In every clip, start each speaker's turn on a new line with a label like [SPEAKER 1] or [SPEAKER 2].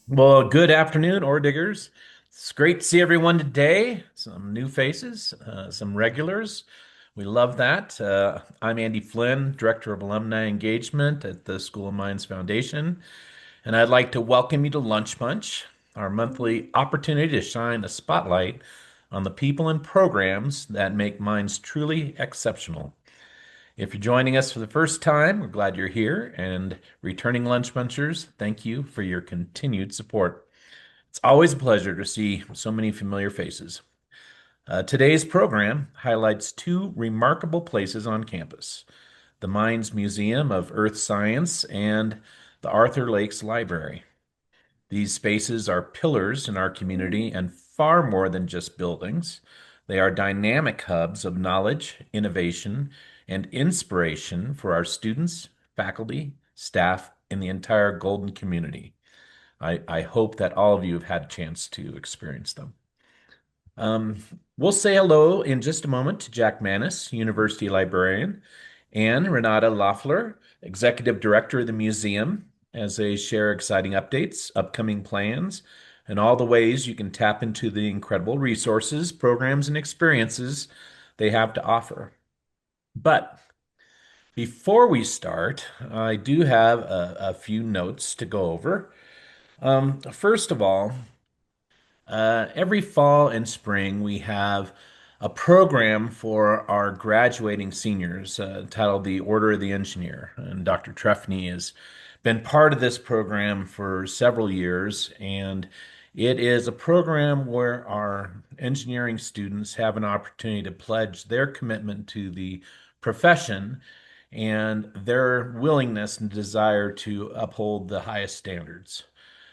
[SPEAKER 1] Well, good afternoon, Ore Diggers. It's great to see everyone today. Some new faces, some regulars. We love that. I'm Andy Flynn, Director of Alumni Engagement at the School of Mines Foundation, and I'd like to welcome you to Lunch Bunch, our monthly opportunity to shine a spotlight on the people and programs that make mines truly exceptional. If you're joining us for the first time, we're glad you're here, and returning Lunch Bunchers, thank you for your continued support. It's always a pleasure to see so many familiar faces. Today's program highlights two remarkable places on campus: the Mines Museum of Earth Science and the Arthur Lakes Library. These spaces are pillars in our community and far more than just buildings. They are dynamic hubs of knowledge, innovation, and inspiration for our students, faculty, staff, and the entire Golden community. I hope that all of you have had a chance to experience them. Um, we'll say hello in just a moment to Jack Manis, University Librarian, and Renata Loeffler, Executive Director of the museum, as they share exciting updates, upcoming plans, and all the ways you can tap into the incredible resources, programs, and experiences they have to offer. But before we start, I do have a few notes to go over. First of all, every fall and spring, we have a program for our graduating seniors titled the Order of the Engineer. And Dr. Trefny has been part of this program for several years. And it is a program where our engineering students have an opportunity to pledge their commitment to the profession and their willingness and desire to uphold the highest standards.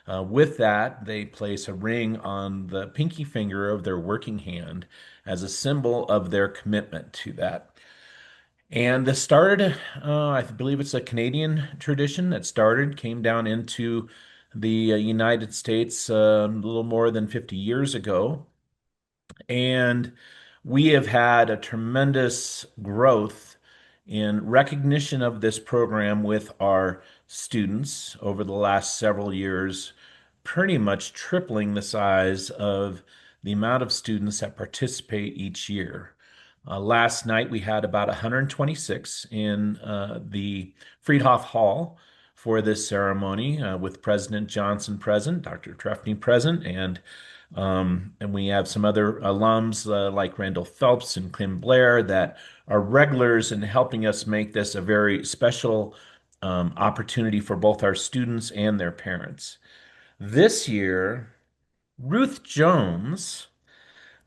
[SPEAKER 1] With that, they place a ring on the pinky finger of their working hand as a symbol of their commitment to that. And this started, I believe it's a Canadian tradition that started, came down into the United States a little more than 50 years ago. And we have had a tremendous growth in recognition of this program with our students over the last several years, pretty much tripling the size of the amount of students that participate each year. Last night we had about 126 in the Friedhof Hall for this ceremony, with President Johnson present, Dr. Trefny present, and we have some other alums like Randall Phelps and Kim Blair that are regulars in helping us make this a very special opportunity for both our students and their parents. This year, Ruth Jones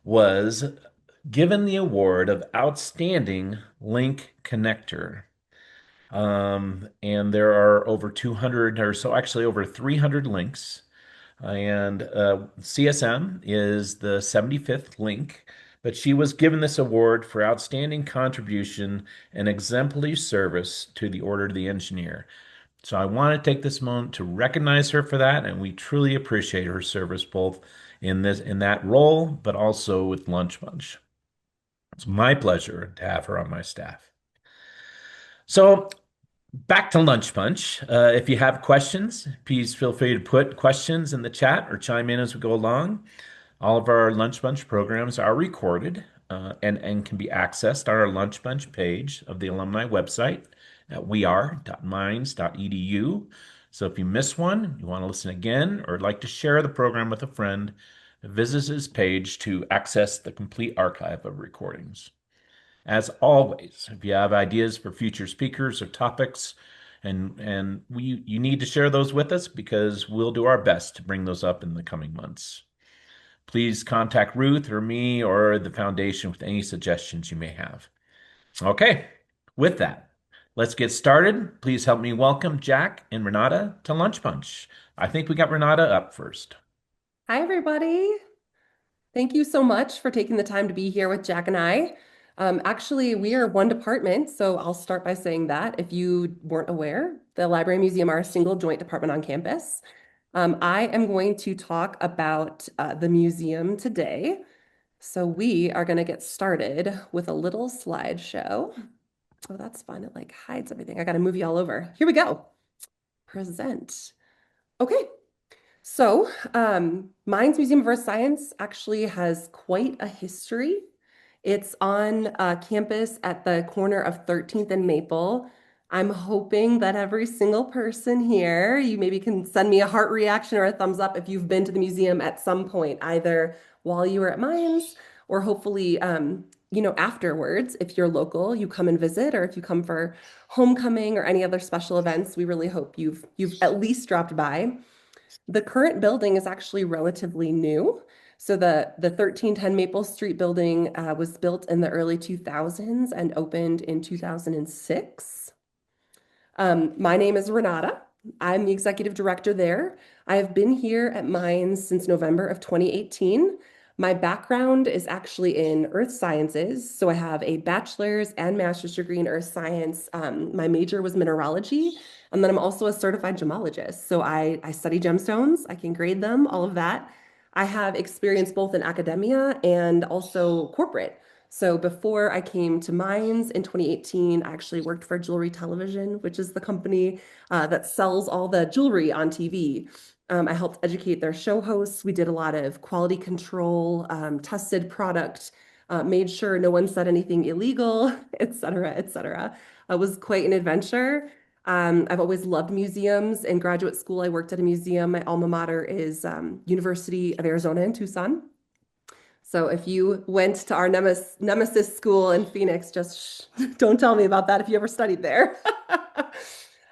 [SPEAKER 1] was given the award of Outstanding Link Connector. And there are over 200 or so, actually over 300 links. And CSM is the 75th link, but she was given this award for outstanding contribution and exemplary service to the Order of the Engineer. So I want to take this moment to recognize her for that, and we truly appreciate her service both in that role, but also with Lunch Bunch. It's my pleasure to have her on my staff. So back to Lunch Bunch. If you have questions, please feel free to put questions in the chat or chime in as we go along. All of our Lunch Bunch programs are recorded and can be accessed on our Lunch Bunch page of the alumni website at weare.mines.edu. So if you miss one, you want to listen again, or like to share the program with a friend, visit this page to access the complete archive of recordings. As always, if you have ideas for future speakers or topics, and you need to share those with us because we'll do our best to bring those up in the coming months. Please contact Ruth or me or the foundation with any suggestions you may have. Okay, with that, let's get started. Please help me welcome Jack and Renata to Lunch Bunch. I think we got Renata up first.
[SPEAKER 2] Hi, everybody. Thank you so much for taking the time to be here with Jack and I. Actually, we are one department, so I'll start by saying that if you weren't aware, the library and museum are a single joint department on campus. I am going to talk about the museum today. So we are going to get started with a little slideshow. Oh, that's fun. It like hides everything. I got to move you all over. Here we go. Present. Okay. Mines Museum of Earth Science actually has quite a history. It's on campus at the corner of 13th and Maple. I'm hoping that every single person here, you maybe can send me a heart reaction or a thumbs up if you've been to the museum at some point, either while you were at Mines or hopefully, afterwards. If you're local, you come and visit, or if you come for homecoming or any other special events, we really hope you've at least dropped by. The current building is actually relatively new. So the 1310 Maple Street building was built in the early 2000s and opened in 2006. My name is Renata. I'm the executive director there. I have been here at Mines since November of 2018. My background is actually in earth sciences. So I have a bachelor's and master's degree in earth science. My major was mineralogy. And then I'm also a certified gemologist. So I study gemstones, I can grade them, all of that. I have experience both in academia and also corporate. So before I came to Mines in 2018, I actually worked for Jewelry Television, which is the company that sells all the jewelry on TV. I helped educate their show hosts. We did a lot of quality control, tested product, made sure no one said anything illegal, et cetera, et cetera. It was quite an adventure. I've always loved museums. In graduate school, I worked at a museum. My alma mater is University of Arizona in Tucson. So if you went to our nemesis school in Phoenix, just don't tell me about that if you ever studied there.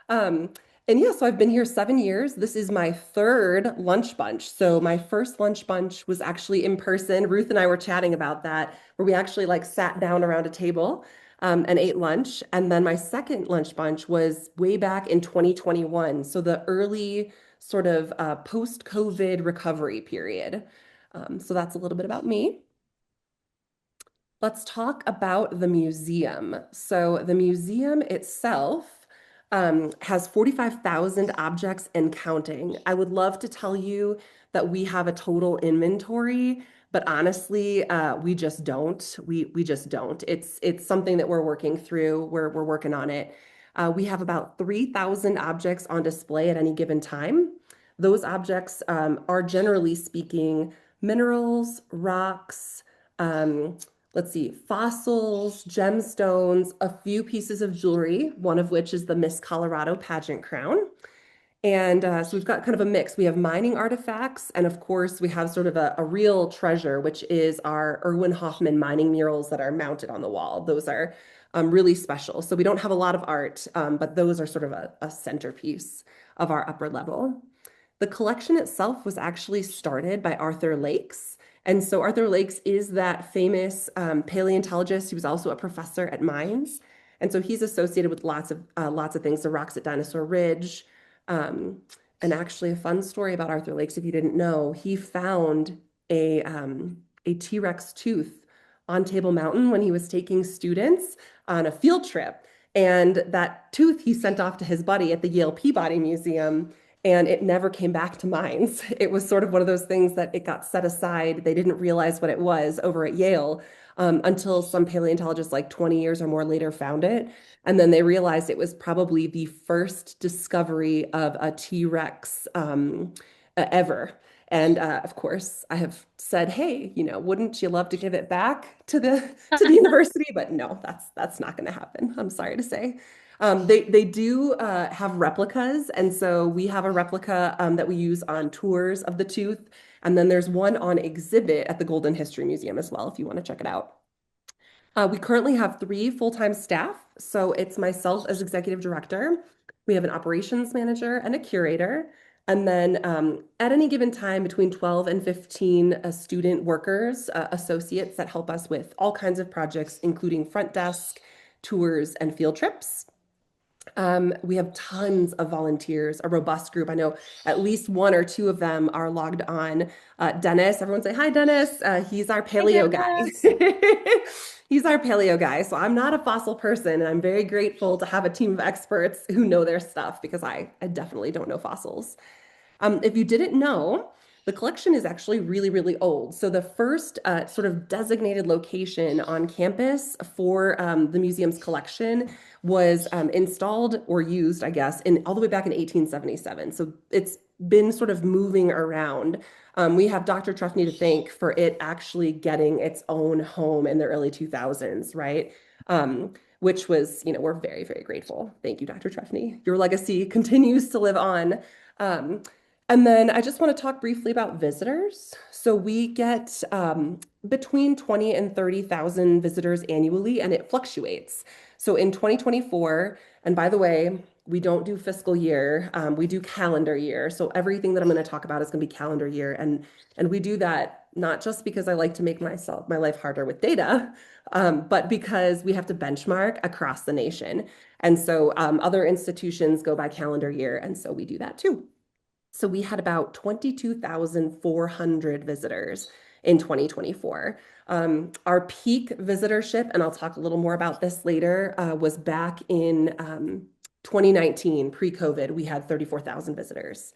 [SPEAKER 2] Um, and yeah, so I've been here 7 years. This is my third lunch bunch. So my first lunch bunch was actually in person. Ruth and I were chatting about that, where we actually like sat down around a table and ate lunch. And then my second lunch bunch was way back in 2021. So the early sort of post-COVID recovery period. So that's a little bit about me. Let's talk about the museum. So the museum itself has 45,000 objects and counting. I would love to tell you that we have a total inventory, but honestly, we just don't. We just don't. It's something that we're working through. We're working on it. We have about 3,000 objects on display at any given time. Those objects are generally speaking minerals, rocks. Um, let's see, fossils, gemstones, a few pieces of jewelry, one of which is the Miss Colorado pageant crown. And so we've got kind of a mix. We have mining artifacts, and of course, we have sort of a real treasure, which is our Erwin Hoffman mining murals that are mounted on the wall. Those are really special. So we don't have a lot of art, but those are sort of a centerpiece of our upper level. The collection itself was actually started by Arthur Lakes. And so Arthur Lakes is that famous paleontologist. He was also a professor at Mines. And so he's associated with lots of things, the rocks at Dinosaur Ridge. Um, and actually a fun story about Arthur Lakes, if you didn't know, he found a T-Rex tooth on Table Mountain when he was taking students on a field trip. And that tooth he sent off to his buddy at the Yale Peabody Museum, and it never came back to Mines. It was sort of one of those things that it got set aside. They didn't realize what it was over at Yale until some paleontologists, like 20 years or more later, found it. And then they realized it was probably the first discovery of a T-Rex ever. And of course, I have said, "Hey, wouldn't you love to give it back to the university?" But no, that's not going to happen. I'm sorry to say. They do have replicas, and so we have a replica that we use on tours of the tooth, and then there's one on exhibit at the Golden History Museum as well, if you want to check it out. We currently have three full-time staff. So it's myself as executive director. We have an operations manager and a curator. And then at any given time, between 12 and 15 student workers, associates that help us with all kinds of projects, including front desk, tours, and field trips. We have tons of volunteers, a robust group. I know at least one or two of them are logged on. Dennis, everyone say hi, Dennis. He's our
[SPEAKER 3] Hi,
[SPEAKER 2] paleo guy.
[SPEAKER 3] Dennis.
[SPEAKER 2] He's our paleo guy. So I'm not a fossil person, and I'm very grateful to have a team of experts who know their stuff because I definitely don't know fossils. If you didn't know, the collection is actually really, really old. So the first sort of designated location on campus for the museum's collection was installed or used, I guess, in all the way back in 1877. So it's been sort of moving around. We have Dr. Trefny to thank for it actually getting its own home in the early 2000s, right? Which was, we're very, very grateful. Thank you, Dr. Trefny. Your legacy continues to live on. Um, and then I just want to talk briefly about visitors. So we get between 20 and 30,000 visitors annually, and it fluctuates. So in 2024, and by the way, we don't do fiscal year, we do calendar year. So everything that I'm going to talk about is going to be calendar year. And we do that not just because I like to make my life harder with data, but because we have to benchmark across the nation. And so other institutions go by calendar year, and so we do that too. So we had about 22,400 visitors in 2024. Our peak visitorship, and I'll talk a little more about this later, was back in 2019, pre-COVID. We had 34,000 visitors.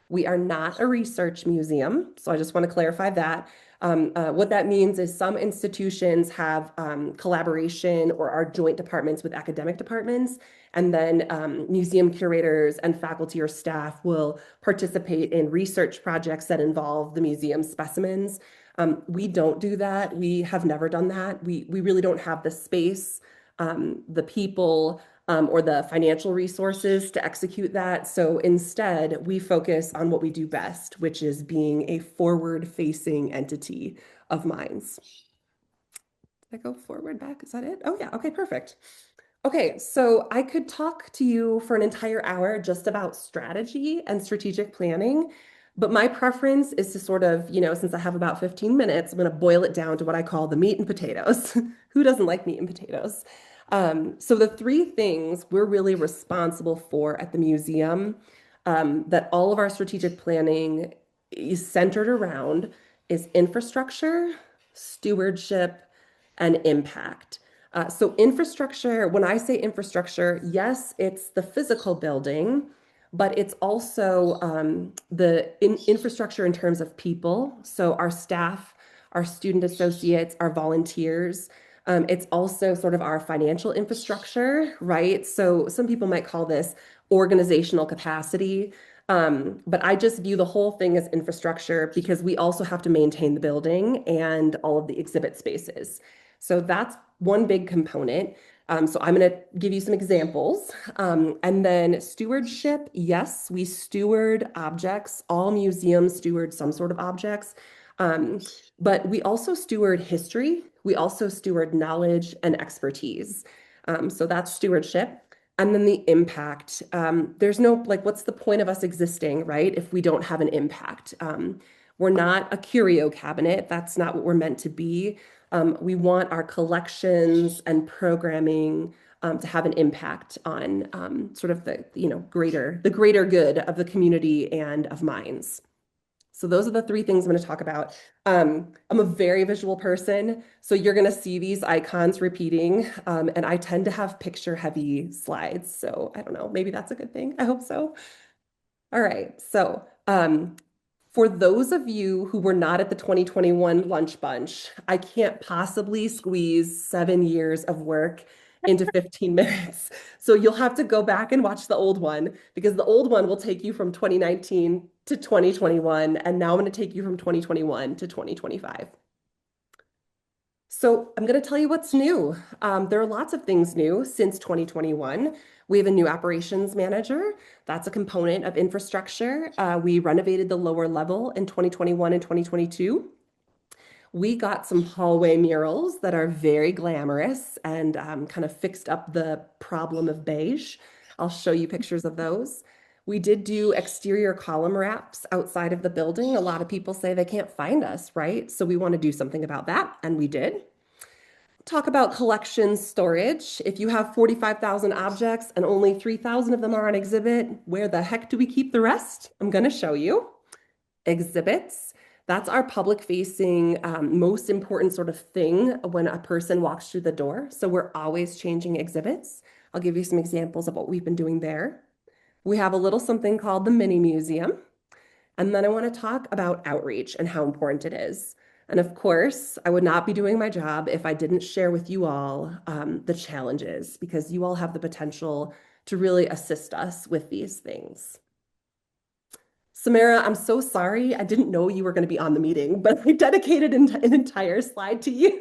[SPEAKER 2] We are not a research museum, so I just want to clarify that. What that means is some institutions have collaboration or are joint departments with academic departments, and then museum curators and faculty or staff will participate in research projects that involve the museum specimens. We don't do that. We have never done that. We really don't have the space, the people, or the financial resources to execute that. So instead, we focus on what we do best, which is being a forward-facing entity of minds. Did I go forward, back? Is that it? Oh, yeah. Okay, perfect. Okay, so I could talk to you for an entire hour just about strategy and strategic planning, but my preference is to sort of, since I have about 15 minutes, I'm going to boil it down to what I call the meat and potatoes. Who doesn't like meat and potatoes? So the three things we're really responsible for at the museum, that all of our strategic planning is centered around, is infrastructure, stewardship, and impact. So infrastructure, when I say infrastructure, yes, it's the physical building, but it's also the infrastructure in terms of people. So our staff, our student associates, our volunteers. It's also sort of our financial infrastructure, right? So some people might call this organizational capacity. But I just view the whole thing as infrastructure because we also have to maintain the building and all of the exhibit spaces. So that's one big component. So I'm going to give you some examples. And then stewardship, yes, we steward objects. All museums steward some sort of objects. But we also steward history. We also steward knowledge and expertise. So that's stewardship. And then the impact. There's no, like, what's the point of us existing, right? If we don't have an impact. We're not a curio cabinet. That's not what we're meant to be. We want our collections and programming to have an impact on sort of the greater good of the community and of minds. So those are the three things I'm going to talk about. I'm a very visual person, so you're going to see these icons repeating, and I tend to have picture-heavy slides. So I don't know, maybe that's a good thing. I hope so. All right, so for those of you who were not at the 2021 Lunch Bunch, I can't possibly squeeze 7 years of work into 15 minutes. So you'll have to go back and watch the old one because the old one will take you from 2019 to 2021. And now I'm going to take you from 2021 to 2025. So I'm going to tell you what's new. There are lots of things new since 2021. We have a new operations manager. That's a component of infrastructure. We renovated the lower level in 2021 and 2022. We got some hallway murals that are very glamorous and kind of fixed up the problem of beige. I'll show you pictures of those. We did do exterior column wraps outside of the building. A lot of people say they can't find us, right? So we want to do something about that, and we did. Talk about collection storage. If you have 45,000 objects and only 3,000 of them are on exhibit, where the heck do we keep the rest? I'm going to show you. Exhibits. That's our public-facing, most important sort of thing when a person walks through the door. So we're always changing exhibits. I'll give you some examples of what we've been doing there. We have a little something called the mini museum. And then I want to talk about outreach and how important it is. And of course, I would not be doing my job if I didn't share with you all the challenges, because you all have the potential to really assist us with these things. Samara, I'm so sorry. I didn't know you were going to be on the meeting, but I dedicated an entire slide to you.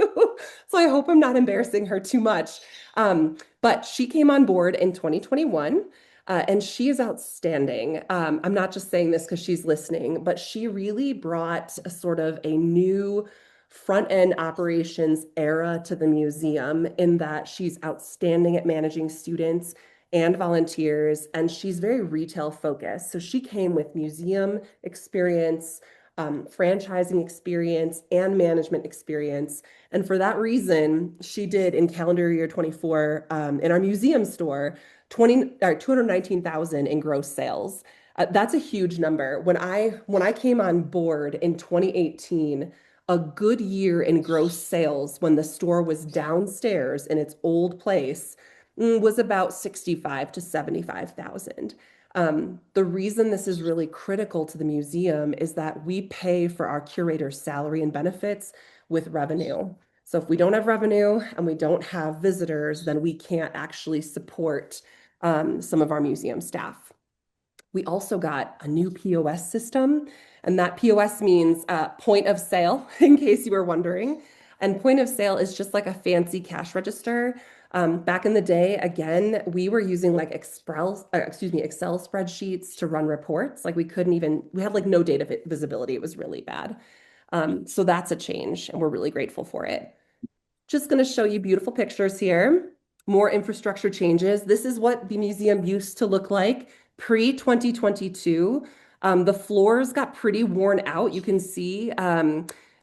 [SPEAKER 2] So I hope I'm not embarrassing her too much. But she came on board in 2021, and she is outstanding. I'm not just saying this because she's listening, but she really brought a sort of a new front end operations era to the museum in that she's outstanding at managing students and volunteers, and she's very retail focused. So she came with museum experience, franchising experience, and management experience. And for that reason, she did in calendar year 24 in our museum store 20 or 219,000 in gross sales. That's a huge number. When I came on board in 2018, a good year in gross sales when the store was downstairs in its old place was about 65 to 75,000. The reason this is really critical to the museum is that we pay for our curator's salary and benefits with revenue. So if we don't have revenue and we don't have visitors, then we can't actually support some of our museum staff. We also got a new POS system, and that POS means point of sale, in case you were wondering. And point of sale is just like a fancy cash register. Back in the day, again, we were using like Excel spreadsheets to run reports. Like we had like no data visibility. It was really bad. So that's a change, and we're really grateful for it. Just going to show you beautiful pictures here. More infrastructure changes. This is what the museum used to look like pre-2022. The floors got pretty worn out. You can see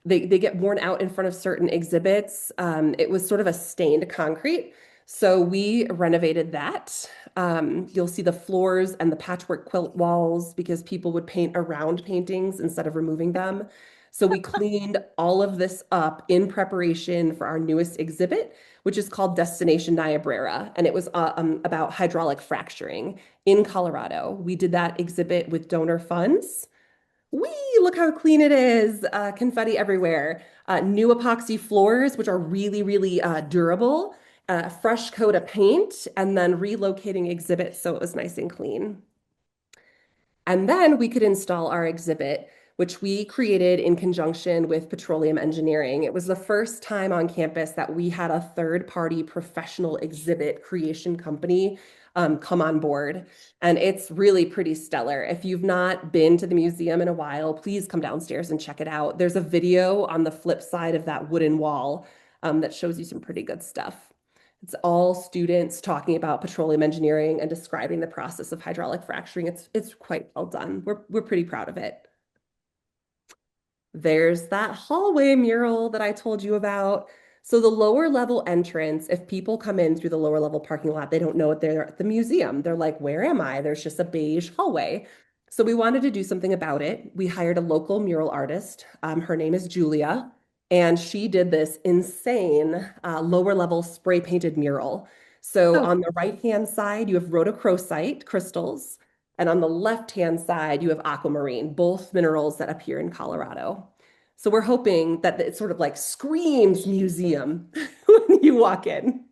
[SPEAKER 2] they get worn out in front of certain exhibits. It was sort of a stained concrete. So we renovated that. You'll see the floors and the patchwork quilt walls because people would paint around paintings instead of removing them. So we cleaned all of this up in preparation for our newest exhibit, which is called Destination Niobrara. And it was about hydraulic fracturing in Colorado. We did that exhibit with donor funds. Whee, look how clean it is. Confetti everywhere. New epoxy floors, which are really, really durable. Fresh coat of paint, and then relocating exhibits so it was nice and clean. And then we could install our exhibit, which we created in conjunction with Petroleum Engineering. It was the first time on campus that we had a third-party professional exhibit creation company come on board. And it's really pretty stellar. If you've not been to the museum in a while, please come downstairs and check it out. There's a video on the flip side of that wooden wall that shows you some pretty good stuff. It's all students talking about petroleum engineering and describing the process of hydraulic fracturing. It's quite well done. We're pretty proud of it. There's that hallway mural that I told you about. So the lower level entrance, if people come in through the lower level parking lot, they don't know what they're at the museum. They're like, where am I? There's just a beige hallway. So we wanted to do something about it. We hired a local mural artist. Her name is Julia, and she did this insane lower level spray painted mural. So
[SPEAKER 3] Oh,
[SPEAKER 2] on the right-hand side, you have rhodochrosite crystals. And on the left-hand side, you have aquamarine, both minerals that appear in Colorado. So we're hoping that it sort of like screams museum when you walk in.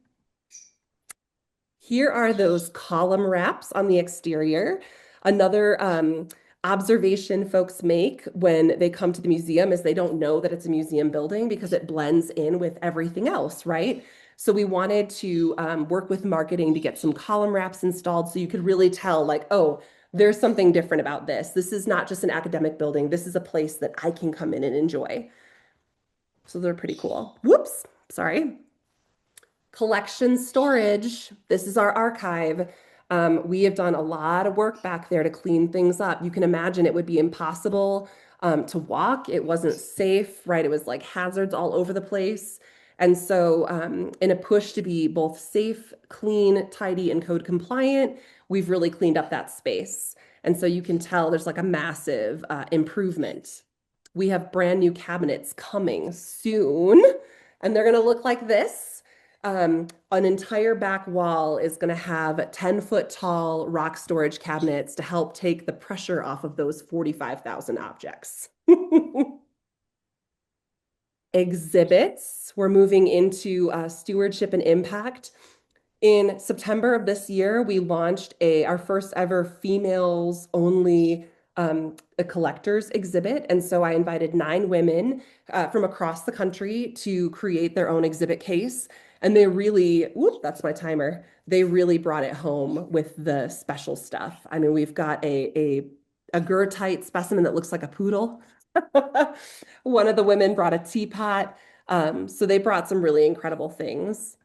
[SPEAKER 2] Here are those column wraps on the exterior. Another observation folks make when they come to the museum is they don't know that it's a museum building because it blends in with everything else, right? So we wanted to work with marketing to get some column wraps installed so you could really tell like, oh, there's something different about this. This is not just an academic building. This is a place that I can come in and enjoy. So they're pretty cool. Whoops, sorry. Collection storage. This is our archive. We have done a lot of work back there to clean things up. You can imagine it would be impossible to walk. It wasn't safe, right? It was like hazards all over the place. And so, in a push to be both safe, clean, tidy, and code compliant, we've really cleaned up that space. And so you can tell there's like a massive improvement. We have brand new cabinets coming soon, and they're going to look like this. An entire back wall is going to have 10-foot tall rock storage cabinets to help take the pressure off of those 45,000 objects. Exhibits. We're moving into stewardship and impact. In September of this year, we launched our first ever females only a collector's exhibit. And so I invited 9 women from across the country to create their own exhibit case. And they really, whoop, that's my timer. They really brought it home with the special stuff. I mean, we've got a Gertite specimen that looks like a poodle. One of the women brought a teapot. So they brought some really incredible things.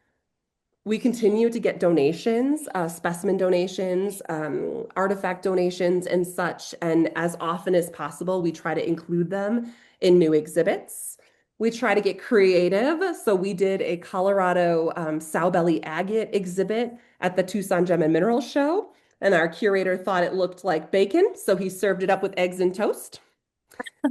[SPEAKER 2] We continue to get donations, specimen donations, artifact donations, and such. And as often as possible, we try to include them in new exhibits. We try to get creative. So we did a Colorado sow belly agate exhibit at the Tucson Gem and Mineral Show. And our curator thought it looked like bacon, so he served it up with eggs and toast.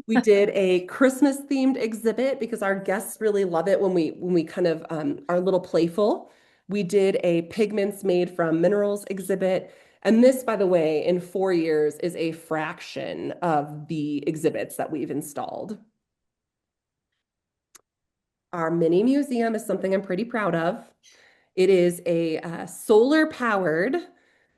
[SPEAKER 2] We did a Christmas themed exhibit because our guests really love it when we kind of are a little playful. We did a pigments made from minerals exhibit. And this, by the way, in 4 years is a fraction of the exhibits that we've installed. Our mini museum is something I'm pretty proud of. It is a solar powered,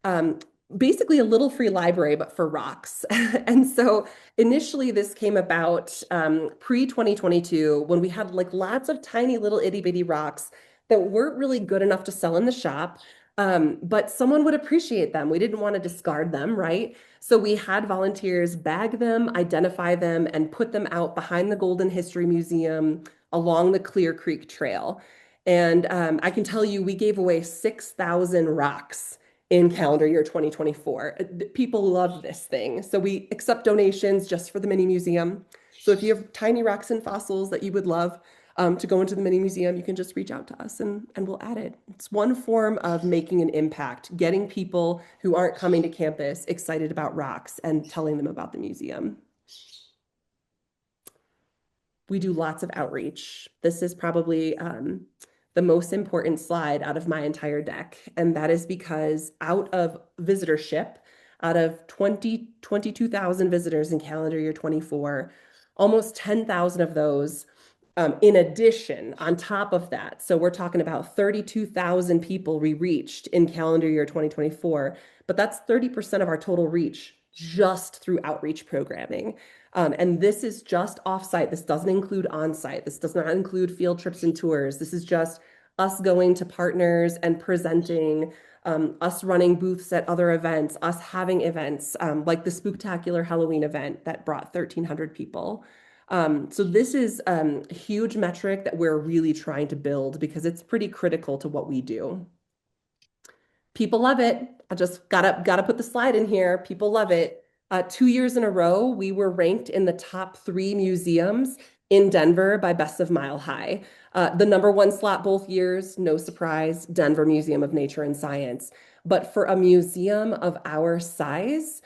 [SPEAKER 2] um, basically a little free library, but for rocks. And so initially this came about pre-2022 when we had like lots of tiny little itty bitty rocks that weren't really good enough to sell in the shop. But someone would appreciate them. We didn't want to discard them, right? So we had volunteers bag them, identify them, and put them out behind the Golden History Museum along the Clear Creek Trail. And I can tell you, we gave away 6,000 rocks in calendar year 2024. People love this thing. So we accept donations just for the mini museum. So if you have tiny rocks and fossils that you would love to go into the mini museum, you can just reach out to us and we'll add it. It's one form of making an impact, getting people who aren't coming to campus excited about rocks and telling them about the museum. We do lots of outreach. This is probably the most important slide out of my entire deck. And that is because out of visitorship, out of 22,000 visitors in calendar year 24, almost 10,000 of those in addition, on top of that. So we're talking about 32,000 people we reached in calendar year 2024, but that's 30% of our total reach just through outreach programming. And this is just offsite. This doesn't include onsite. This does not include field trips and tours. This is just us going to partners and presenting, us running booths at other events, us having events like the Spooktacular Halloween event that brought 1,300 people. So this is a huge metric that we're really trying to build because it's pretty critical to what we do. People love it. I just gotta put the slide in here. People love it. 2 years in a row, we were ranked in the top 3 museums in Denver by Best of Mile High. The #1 slot both years, no surprise, Denver Museum of Nature and Science. But for a museum of our size,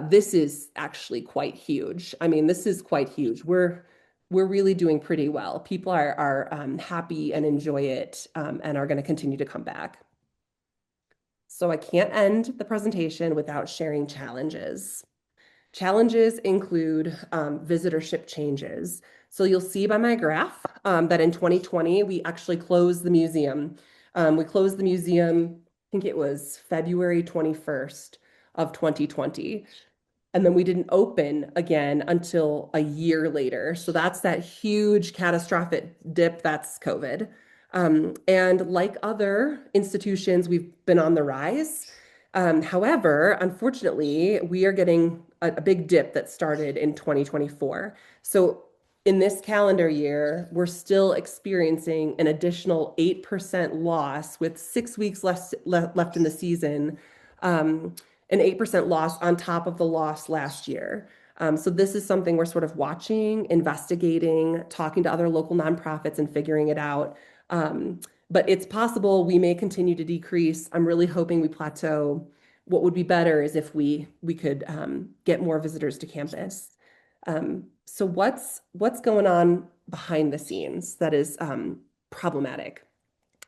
[SPEAKER 2] this is actually quite huge. I mean, this is quite huge. We're really doing pretty well. People are happy and enjoy it and are going to continue to come back. So I can't end the presentation without sharing challenges. Challenges include visitorship changes. So you'll see by my graph that in 2020, we actually closed the museum. We closed the museum, I think it was February 21st of 2020. And then we didn't open again until a year later. So that's that huge catastrophic dip. That's COVID. And like other institutions, we've been on the rise. However, unfortunately, we are getting a big dip that started in 2024. So in this calendar year, we're still experiencing an additional 8% loss with 6 weeks left in the season, an 8% loss on top of the loss last year. So this is something we're sort of watching, investigating, talking to other local nonprofits and figuring it out. But it's possible we may continue to decrease. I'm really hoping we plateau. What would be better is if we could get more visitors to campus. So what's going on behind the scenes that is problematic?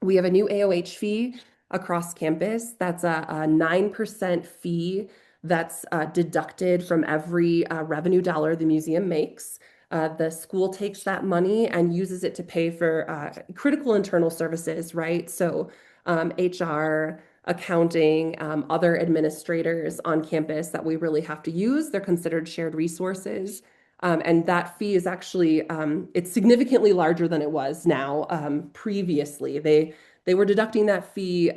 [SPEAKER 2] We have a new AOH fee across campus. That's a 9% fee that's deducted from every revenue dollar the museum makes. The school takes that money and uses it to pay for critical internal services, right? So HR, accounting, other administrators on campus that we really have to use. They're considered shared resources. And that fee is actually it's significantly larger than it was now. Previously, they were deducting that fee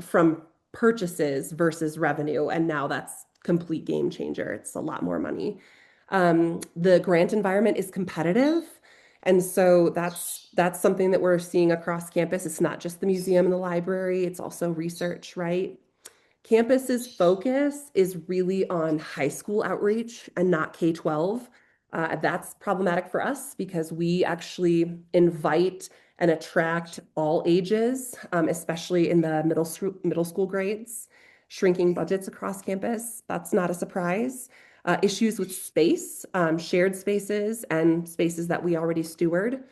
[SPEAKER 2] from purchases versus revenue, and now that's complete game changer. It's a lot more money. The grant environment is competitive. And so that's something that we're seeing across campus. It's not just the museum and the library, it's also research, right? Campus's focus is really on high school outreach and not K-12. That's problematic for us because we actually invite and attract all ages, especially in the middle school grades, shrinking budgets across campus. That's not a surprise. Issues with space, shared spaces, and spaces that we already steward.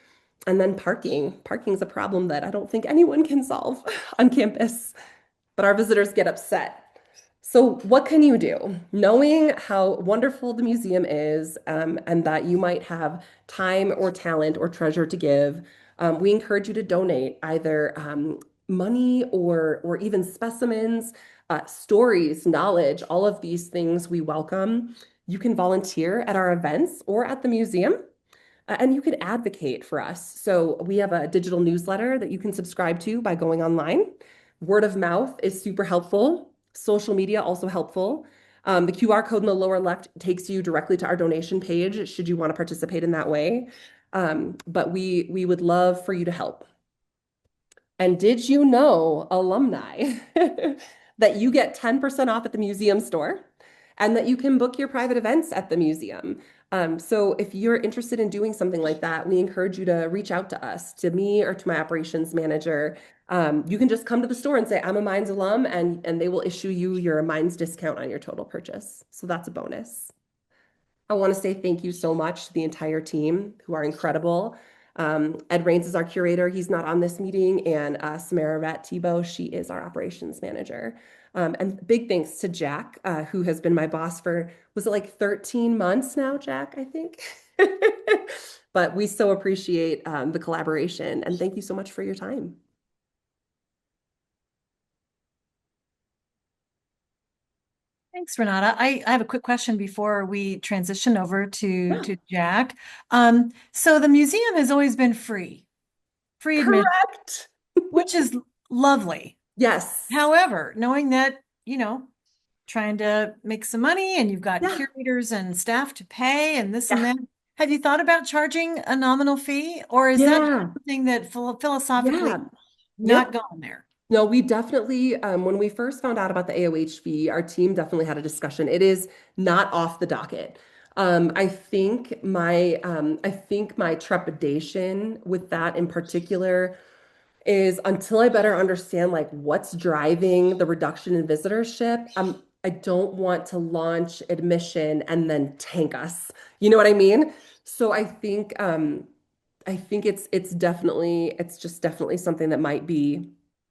[SPEAKER 2] And then parking. Parking is a problem that I don't think anyone can solve on campus, but our visitors get upset. So, what can you do? Knowing how wonderful the museum is, and that you might have time or talent or treasure to give, we encourage you to donate either money or even specimens, stories, knowledge, all of these things we welcome. You can volunteer at our events or at the museum. And you can advocate for us. So we have a digital newsletter that you can subscribe to by going online. Word of mouth is super helpful. Social media also helpful. The QR code in the lower left takes you directly to our donation page should you want to participate in that way. But we would love for you to help. And did you know, alumni, that you get 10% off at the museum store and that you can book your private events at the museum? So if you're interested in doing something like that, we encourage you to reach out to us, to me or to my operations manager. You can just come to the store and say, I'm a Mines alum, and they will issue you your Mines discount on your total purchase. So that's a bonus. I want to say thank you so much to the entire team who are incredible. Ed Rains is our curator. He's not on this meeting. And Samara Rat-Thibault, she is our operations manager. And big thanks to Jack, who has been my boss for, was it like 13 months now, Jack, I think? But we so appreciate the collaboration. And thank you so much for your time.
[SPEAKER 3] Thanks, Renata. I have a quick question before we transition over
[SPEAKER 2] Yeah.
[SPEAKER 3] to Jack. So the museum has always been free admission,
[SPEAKER 2] Correct.
[SPEAKER 3] which is lovely.
[SPEAKER 2] Yes.
[SPEAKER 3] However, knowing that, trying to make some money and you've got
[SPEAKER 2] Yeah.
[SPEAKER 3] curators and staff to pay and this and
[SPEAKER 2] Yeah.
[SPEAKER 3] that, have you thought about charging a nominal fee, or is that
[SPEAKER 2] Yeah.
[SPEAKER 3] something that philosophically
[SPEAKER 2] Yeah.
[SPEAKER 3] not
[SPEAKER 2] Yep.
[SPEAKER 3] going there?
[SPEAKER 2] No, we definitely, when we first found out about the AOH fee, our team definitely had a discussion. It is not off the docket. I think my trepidation with that in particular is until I better understand like what's driving the reduction in visitorship. I don't want to launch admission and then tank us. You know what I mean? So I think it's just definitely something that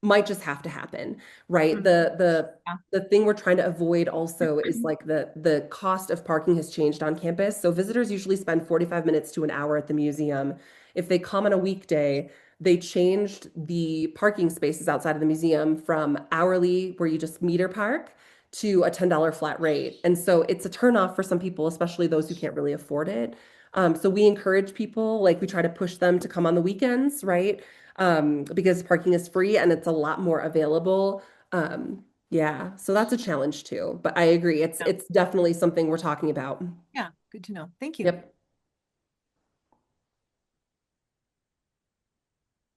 [SPEAKER 2] might just have to happen, right?
[SPEAKER 3] Mhm. Yeah.
[SPEAKER 2] The thing we're trying to avoid also is like the cost of parking has changed on campus. So visitors usually spend 45 minutes to an hour at the museum. If they come on a weekday, they changed the parking spaces outside of the museum from hourly, where you just meter park, to a $10 flat rate. And so it's a turnoff for some people, especially those who can't really afford it. So we encourage people, like we try to push them to come on the weekends, right? Because parking is free and it's a lot more available. Yeah, so that's a challenge too. But I agree,
[SPEAKER 3] Yeah.
[SPEAKER 2] it's definitely something we're talking about.
[SPEAKER 3] Yeah, good to know. Thank you.
[SPEAKER 2] Yep.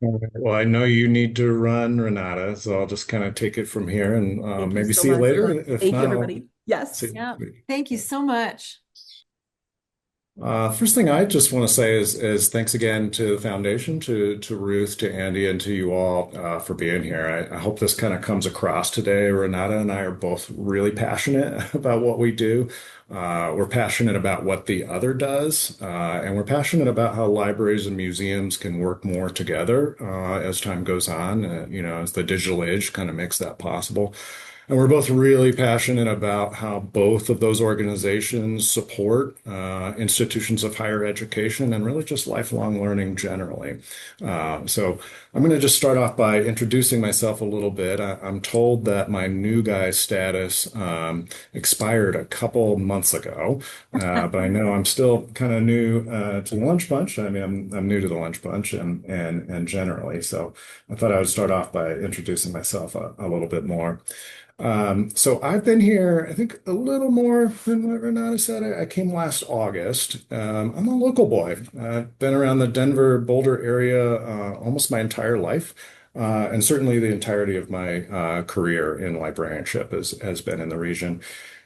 [SPEAKER 4] All right. Well, I know you need to run, Renata, so I'll just kind of take it from here and
[SPEAKER 2] Thank you
[SPEAKER 4] maybe
[SPEAKER 2] so
[SPEAKER 4] see you
[SPEAKER 2] much.
[SPEAKER 4] later. If
[SPEAKER 2] Thank you,
[SPEAKER 4] not, I'll
[SPEAKER 2] everybody. Yes.
[SPEAKER 4] see.
[SPEAKER 3] Yeah. Thank you so much.
[SPEAKER 4] First thing I just want to say is thanks again to the foundation, to Ruth, to Andy, and to you all for being here. I hope this kind of comes across today. Renata and I are both really passionate about what we do. We're passionate about what the other does, and we're passionate about how libraries and museums can work more together as time goes on. As the digital age kind of makes that possible. And we're both really passionate about how both of those organizations support institutions of higher education and really just lifelong learning generally. So I'm going to just start off by introducing myself a little bit. I'm told that my new guy status expired a couple months ago, but I know I'm still kind of new to the Lunch Bunch. I mean, I'm new to the Lunch Bunch and generally. So I thought I would start off by introducing myself a little bit more. So I've been here, I think, a little more than what Renata said. I came last August. I'm a local boy. I've been around the Denver, Boulder area almost my entire life, and certainly the entirety of my career in librarianship has been in the region.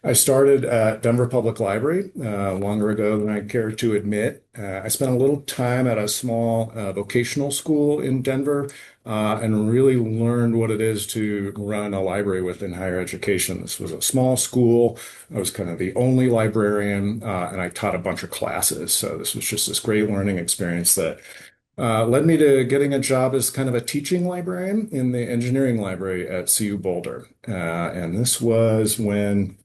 [SPEAKER 4] I started at Denver Public Library longer ago than I care to admit. I spent a little time at a small vocational school in Denver and really learned what it is to run a library within higher education. This was a small school. I was kind of the only librarian, and I taught a bunch of classes. So this was just this great learning experience that led me to getting a job as kind of a teaching librarian in the engineering library at CU Boulder. And this was when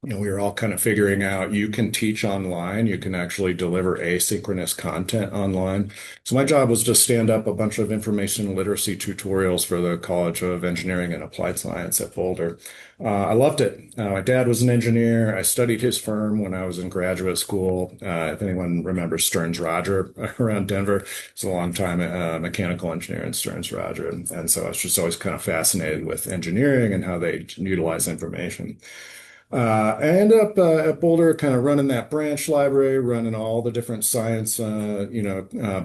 [SPEAKER 4] we were all kind of figuring out you can teach online, you can actually deliver asynchronous content online. So my job was to stand up a bunch of information literacy tutorials for the College of Engineering and Applied Science at Boulder. I loved it. My dad was an engineer. I studied his firm when I was in graduate school. If anyone remembers Stearns Roger around Denver, it's a long time mechanical engineer in Stearns Roger. And so I was just always kind of fascinated with engineering and how they utilize information. I ended up at Boulder, kind of running that branch library, running all the different science,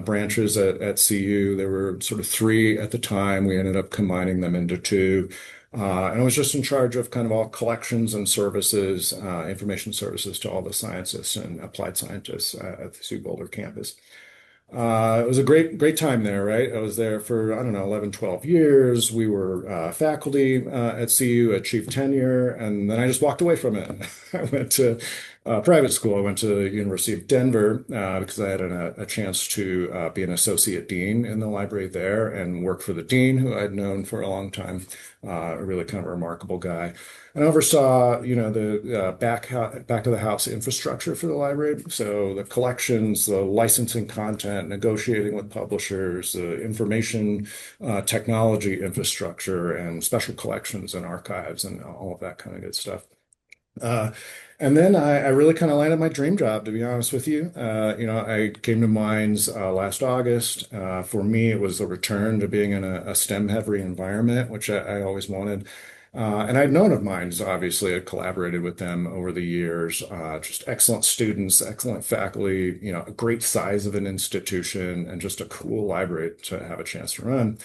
[SPEAKER 4] branches at CU. There were sort of three at the time. We ended up combining them into two. And I was just in charge of kind of all collections and services, information services to all the scientists and applied scientists at the CU Boulder campus. It was a great time there, right? I was there for, I don't know, 11, 12 years. We were faculty at CU, achieved tenure, and then I just walked away from it. I went to private school. I went to the University of Denver because I had a chance to be an associate dean in the library there and work for the dean, who I'd known for a long time, a really kind of remarkable guy. And oversaw, the back of the house infrastructure for the library. So the collections, the licensing content, negotiating with publishers, the information technology infrastructure, and special collections and archives and all of that kind of good stuff. And then I really kind of landed my dream job, to be honest with you. I came to Mines last August. For me, it was a return to being in a STEM-heavy environment, which I always wanted. And I'd known of Mines, obviously. I collaborated with them over the years. Just excellent students, excellent faculty, a great size of an institution, and just a cool library to have a chance to run.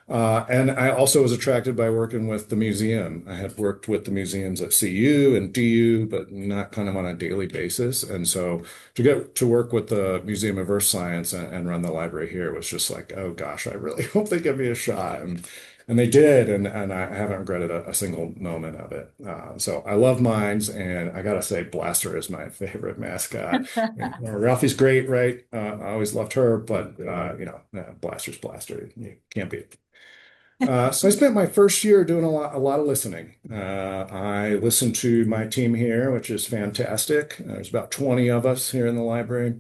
[SPEAKER 4] And I also was attracted by working with the museum. I had worked with the museums at CU and DU, but not kind of on a daily basis. And so to get to work with the Museum of Earth Science and run the library here was just like, oh gosh, I really hope they give me a shot. And they did, and I haven't regretted a single moment of it. So I love Mines, and I gotta say, Blaster is my favorite mascot. Ralphie's great, right? I always loved her, but Blaster's Blaster. You can't beat it. So I spent my first year doing a lot of listening. I listened to my team here, which is fantastic. There's about 20 of us here in the library.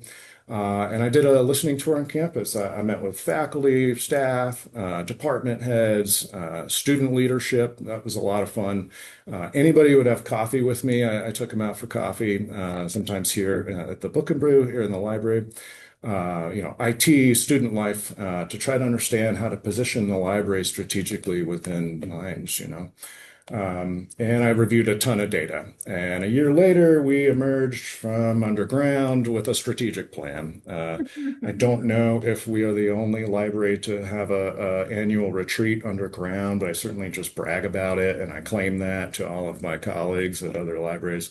[SPEAKER 4] And I did a listening tour on campus. I met with faculty, staff, department heads, student leadership. That was a lot of fun. Anybody who would have coffee with me, I took them out for coffee, sometimes here at the Book and Brew here in the library. IT, student life, to try to understand how to position the library strategically within Mines. And I reviewed a ton of data. And a year later, we emerged from underground with a strategic plan. I don't know if we are the only library to have a annual retreat underground, but I certainly just brag about it, and I claim that to all of my colleagues at other libraries.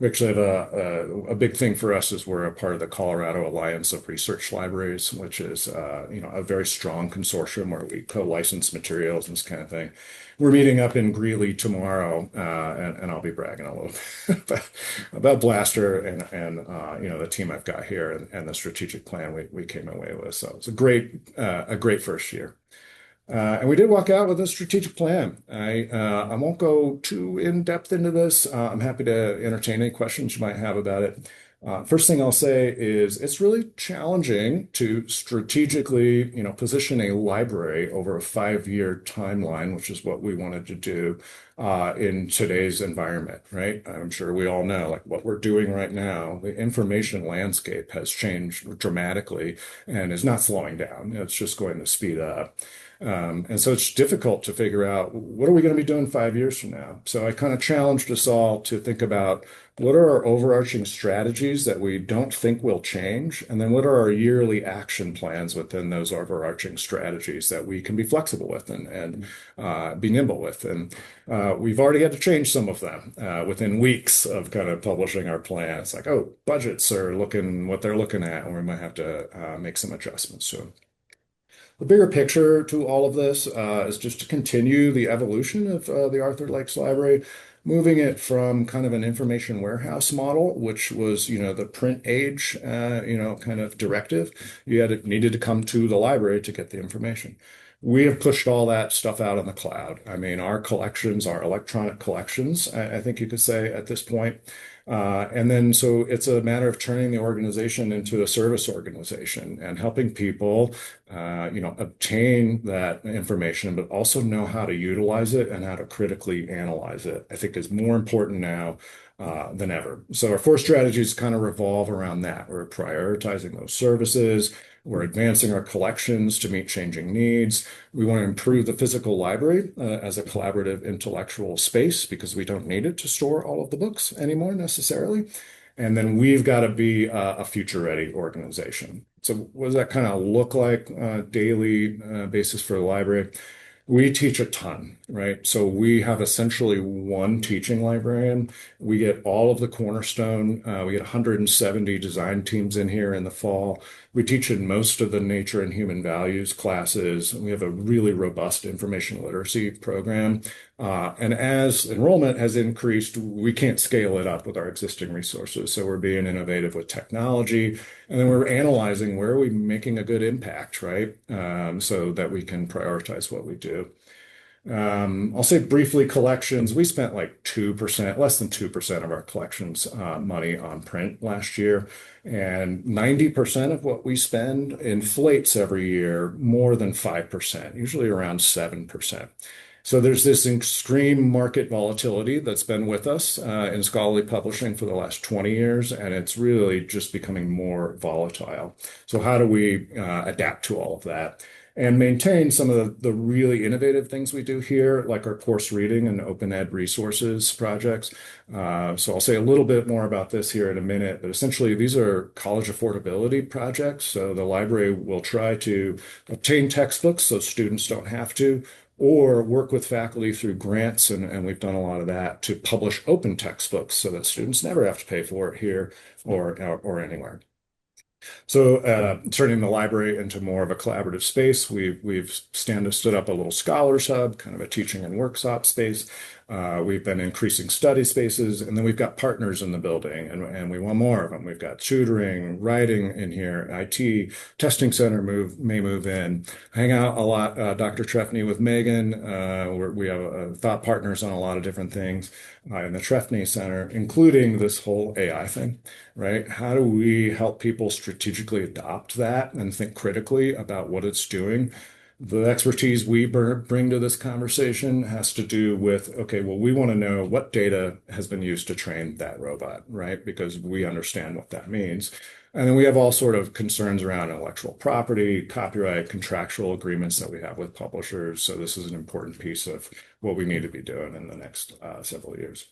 [SPEAKER 4] We actually have a big thing for us is we're a part of the Colorado Alliance of Research Libraries, which is a very strong consortium where we co-license materials and this kind of thing. We're meeting up in Greeley tomorrow, and I'll be bragging a little bit about Blaster and the team I've got here and the strategic plan we came away with. So it's a great first year. And we did walk out with a strategic plan. I won't go too in depth into this. I'm happy to entertain any questions you might have about it. First thing I'll say is it's really challenging to strategically, position a library over a 5-year timeline, which is what we wanted to do in today's environment, right? I'm sure we all know, like what we're doing right now, the information landscape has changed dramatically and is not slowing down. It's just going to speed up. And so it's difficult to figure out what are we going to be doing 5 years from now. So I kind of challenged us all to think about what are our overarching strategies that we don't think will change, and then what are our yearly action plans within those overarching strategies that we can be flexible with and be nimble with. And we've already had to change some of them within weeks of kind of publishing our plan. It's like, oh, budgets are looking what they're looking at, and we might have to make some adjustments soon. The bigger picture to all of this is just to continue the evolution of the Arthur Lakes Library, moving it from kind of an information warehouse model, which was, the print age, kind of directive. Needed to come to the library to get the information. We have pushed all that stuff out on the cloud. I mean, our collections, our electronic collections, I think you could say at this point. And then so it's a matter of turning the organization into a service organization and helping people, obtain that information, but also know how to utilize it and how to critically analyze it, I think is more important now than ever. So our 4 strategies kind of revolve around that. We're prioritizing those services. We're advancing our collections to meet changing needs. We want to improve the physical library as a collaborative intellectual space because we don't need it to store all of the books anymore necessarily. And then we've got to be a future-ready organization. So what does that kind of look like daily basis for the library? We teach a ton, right? So we have essentially one teaching librarian. We get all of the cornerstone. We get 170 design teams in here in the fall. We teach in most of the nature and human values classes. We have a really robust information literacy program. And as enrollment has increased, we can't scale it up with our existing resources. So we're being innovative with technology. And then we're analyzing where are we making a good impact, right? So that we can prioritize what we do. I'll say briefly collections. We spent like 2%, less than 2% of our collections money on print last year. And 90% of what we spend inflates every year more than 5%, usually around 7%. So there's this extreme market volatility that's been with us in scholarly publishing for the last 20 years, and it's really just becoming more volatile. So how do we adapt to all of that and maintain some of the really innovative things we do here, like our course reading and open ed resources projects? So I'll say a little bit more about this here in a minute, but essentially these are college affordability projects. So the library will try to obtain textbooks so students don't have to, or work with faculty through grants, and we've done a lot of that, to publish open textbooks so that students never have to pay for it here or anywhere. So turning the library into more of a collaborative space, we've stood up a little Scholars Hub, kind of a teaching and workshop space. We've been increasing study spaces, and then we've got partners in the building, and we want more of them. We've got tutoring, writing in here, IT, testing center may move in. Hang out a lot, Dr. Trefny with Megan. We have thought partners on a lot of different things in the Trefny Center, including this whole AI thing, right? How do we help people strategically adopt that and think critically about what it's doing? The expertise we bring to this conversation has to do with, okay, well, we want to know what data has been used to train that robot, right? Because we understand what that means. And then we have all sort of concerns around intellectual property, copyright, contractual agreements that we have with publishers. So this is an important piece of what we need to be doing in the next several years.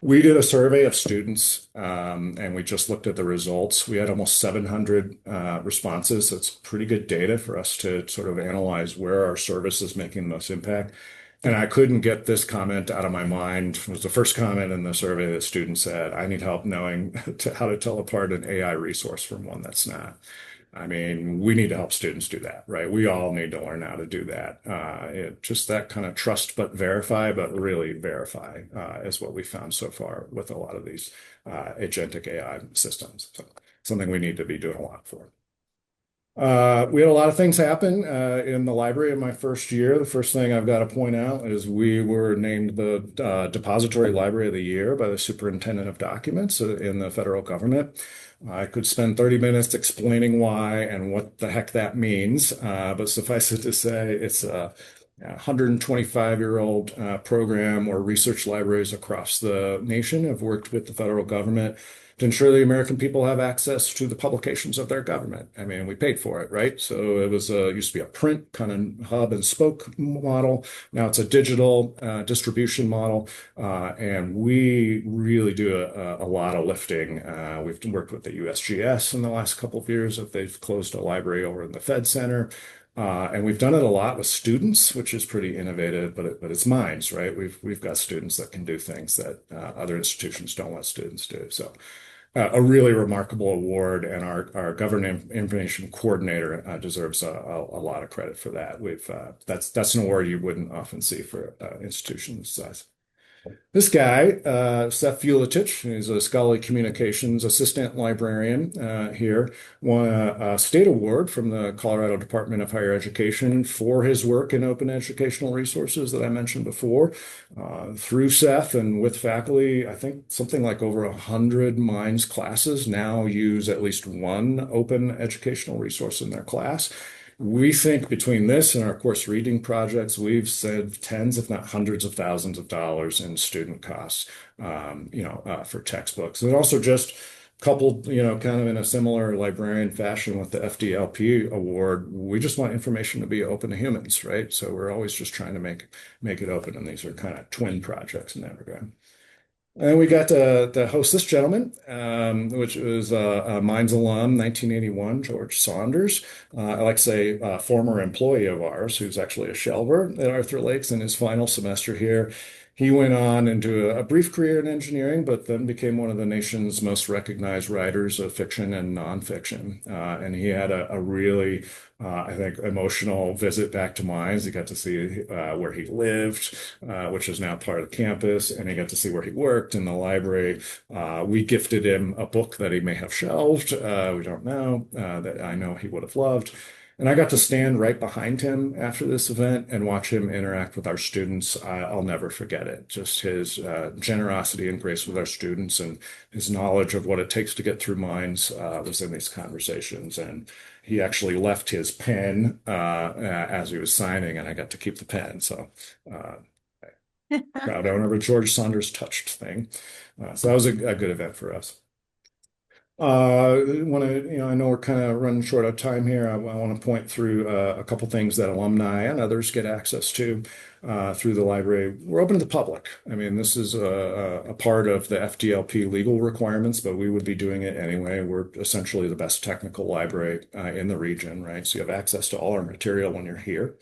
[SPEAKER 4] We did a survey of students, and we just looked at the results. We had almost 700 responses. So it's pretty good data for us to sort of analyze where our service is making the most impact. And I couldn't get this comment out of my mind. It was the first comment in the survey that students said, I need help knowing how to tell apart an AI resource from one that's not. I mean, we need to help students do that, right? We all need to learn how to do that. Just that kind of trust but verify, but really verify is what we found so far with a lot of these agentic AI systems. So something we need to be doing a lot for. We had a lot of things happen in the library in my first year. The first thing I've got to point out is we were named the Depository Library of the Year by the Superintendent of Documents in the federal government. I could spend 30 minutes explaining why and what the heck that means, but suffice it to say, it's a 125-year-old program where research libraries across the nation have worked with the federal government to ensure the American people have access to the publications of their government. I mean, we paid for it, right? So it was used to be a print kind of hub and spoke model. Now it's a digital distribution model, and we really do a lot of lifting. We've worked with the USGS in the last couple of years if they've closed a library over in the Fed Center. And we've done it a lot with students, which is pretty innovative, but it's minds, right? We've got students that can do things that other institutions don't let students do. So a really remarkable award, and our government information coordinator deserves a lot of credit for that. That's an award you wouldn't often see for institutions this size. This guy, Seth Fuletich, who's a scholarly communications assistant librarian here, won a state award from the Colorado Department of Higher Education for his work in open educational resources that I mentioned before. Through Seth and with faculty, I think something like over 100 Minds classes now use at least one open educational resource in their class. We think between this and our course reading projects, we've saved tens, if not hundreds of thousands of dollars in student costs, for textbooks. And also just coupled, kind of in a similar librarian fashion with the FDLP award, we just want information to be open to humans, right? So we're always just trying to make it open, and these are kind of twin projects in that regard. And we got to host this gentleman, which was a Minds alum, 1981, George Saunders. I like to say a former employee of ours, who's actually a shelver at Arthur Lakes in his final semester here. He went on into a brief career in engineering, but then became one of the nation's most recognized writers of fiction and nonfiction. And he had a really, I think, emotional visit back to Minds. He got to see where he lived, which is now part of the campus, and he got to see where he worked in the library. We gifted him a book that he may have shelved. We don't know, that I know he would have loved. And I got to stand right behind him after this event and watch him interact with our students. I'll never forget it. Just his generosity and grace with our students and his knowledge of what it takes to get through Minds was in these conversations. And he actually left his pen as he was signing, and I got to keep the pen. So proud owner of a George Saunders touched thing. So that was a good event for us. I know we're kind of running short of time here. I want to point through a couple things that alumni and others get access to through the library. We're open to the public. I mean, this is a part of the FDLP legal requirements, but we would be doing it anyway. We're essentially the best technical library in the region, right? So you have access to all our material when you're here.